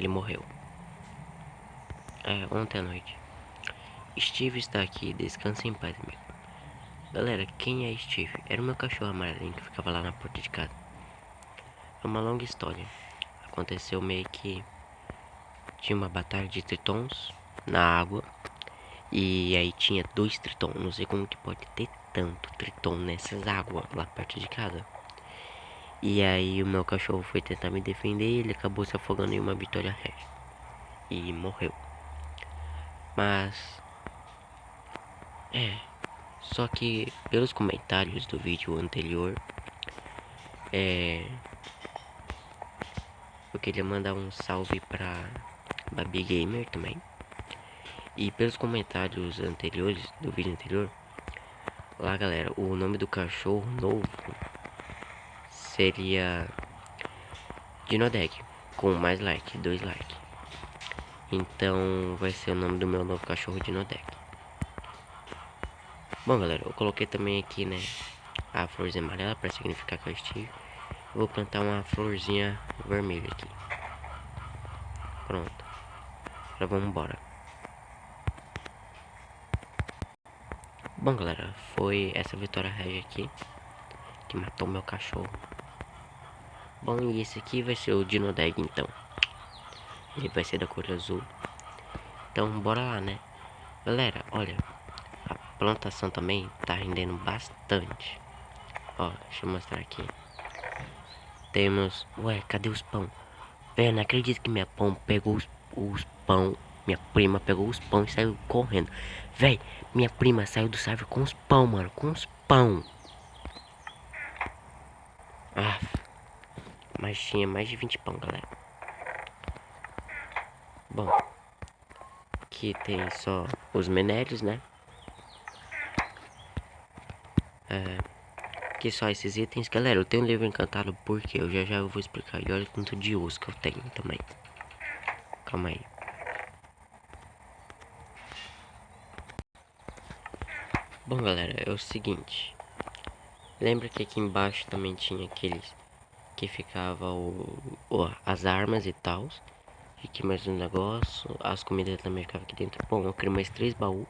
ele morreu. Ontem à noite. Steve está aqui, descansa em paz, amigo. Galera, quem é Steve? Era o meu cachorro amarelinho que ficava lá na porta de casa. É uma longa história. Aconteceu meio que tinha uma batalha de tritons na água. E aí tinha 2 tritons. Não sei como que pode ter tanto triton nessas águas lá perto de casa. E aí o meu cachorro foi tentar me defender e ele acabou se afogando em uma Vitória Regia. E morreu. Mas só que pelos comentários do vídeo anterior, eu queria mandar um salve pra Babi Gamer também. E pelos comentários anteriores do vídeo anterior, lá galera, o nome do cachorro novo seria Dinodeg, com mais like, 2 likes. Então vai ser o nome do meu novo cachorro Dinodeg. Bom galera, eu coloquei também aqui, né, a florzinha amarela para significar que eu estive. Vou plantar uma florzinha vermelha aqui. Pronto. Agora vamos embora. Bom galera, foi essa Vitória Regia aqui que matou meu cachorro. Bom, e esse aqui vai ser o Dinodeg então. Ele vai ser da cor azul. Então bora lá, né. Galera, olha, a plantação também tá rendendo bastante. Ó, deixa eu mostrar aqui. Temos... Ué, cadê os pão? Velho, não acredito que minha pão pegou os pão. Minha prima pegou os pão e saiu correndo. Véi, minha prima saiu do server com os pão, mano. Com os pão. Ah, mas tinha mais de 20 pão, galera. Bom, aqui tem só os menérios, né? Aqui só esses itens. Galera, eu tenho um livro encantado porque eu já vou explicar. E olha quanto de uso que eu tenho também. Calma aí. Bom, galera, é o seguinte. Lembra que aqui embaixo também tinha aqueles que ficava as armas e tal. E aqui mais um negócio. As comidas também ficavam aqui dentro. Bom, eu criei mais 3 baús.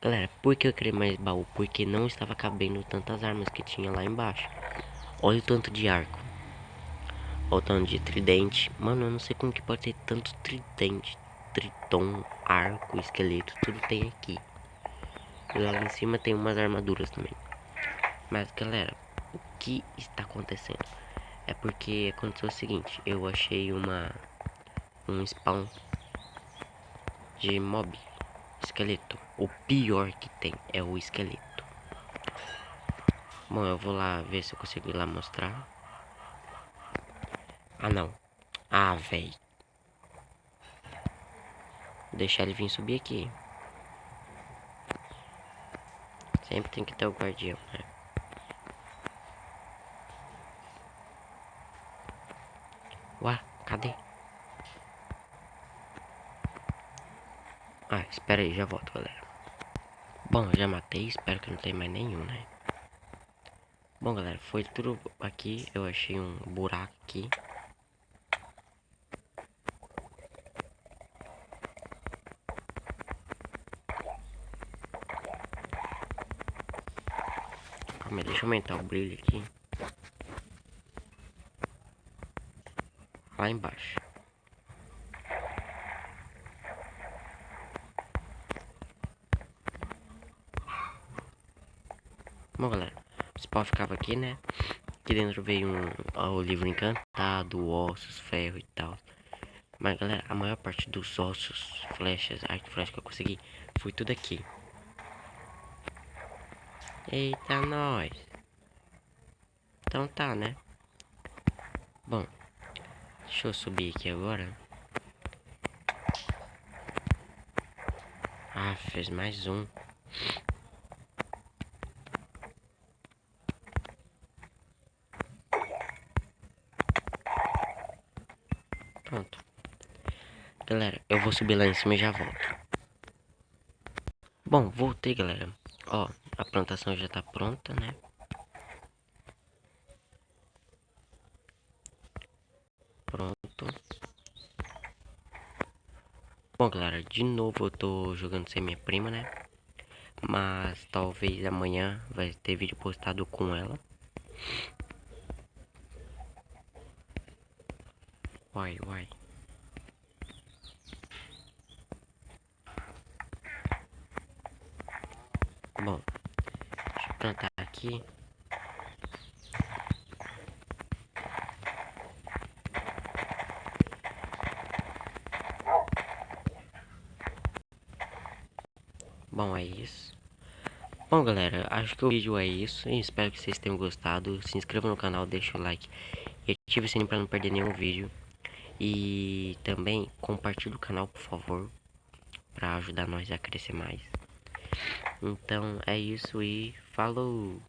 Galera, por que eu criei mais baú? Porque não estava cabendo tantas armas que tinha lá embaixo. Olha o tanto de arco. Olha o tanto de tridente. Mano, eu não sei como que pode ter tanto tridente, triton, arco, esqueleto. Tudo tem aqui. E lá em cima tem umas armaduras também. Mas galera, o que está acontecendo? É porque aconteceu o seguinte. Eu achei um spawn de mob esqueleto. O pior que tem é o esqueleto. Bom, eu vou lá ver se eu consigo ir lá mostrar. Ah, não. Ah, véi. Deixar ele vir subir aqui. Sempre tem que ter o guardião, né? Ué, cadê? Ah, espera aí, já volto, galera. Bom, já matei, espero que não tenha mais nenhum, né? Bom, galera, foi tudo aqui. Eu achei um buraco aqui. Calma aí, deixa eu aumentar o brilho aqui. Lá embaixo. Bom, galera, o spawn ficava aqui, né? Aqui dentro veio o livro encantado, ossos, ferro e tal. Mas, galera, a maior parte dos ossos, flechas, arco e flecha que eu consegui foi tudo aqui. Eita, nós. Então tá, né? Bom, deixa eu subir aqui agora. Ah, fez mais um. Pronto. Galera, eu vou subir lá em cima e já volto. Bom, voltei, galera. Ó, a plantação já tá pronta, né? Pronto. Bom, galera, de novo eu tô jogando sem minha prima, né? Mas talvez amanhã vai ter vídeo postado com ela. Uai, uai. Bom, deixa eu plantar aqui. Bom, é isso. Bom, galera, acho que o vídeo é isso. Eu espero que vocês tenham gostado. Se inscreva no canal, deixa o like e ative o sininho para não perder nenhum vídeo. E também compartilhe o canal, por favor, para ajudar nós a crescer mais. Então é isso e falou!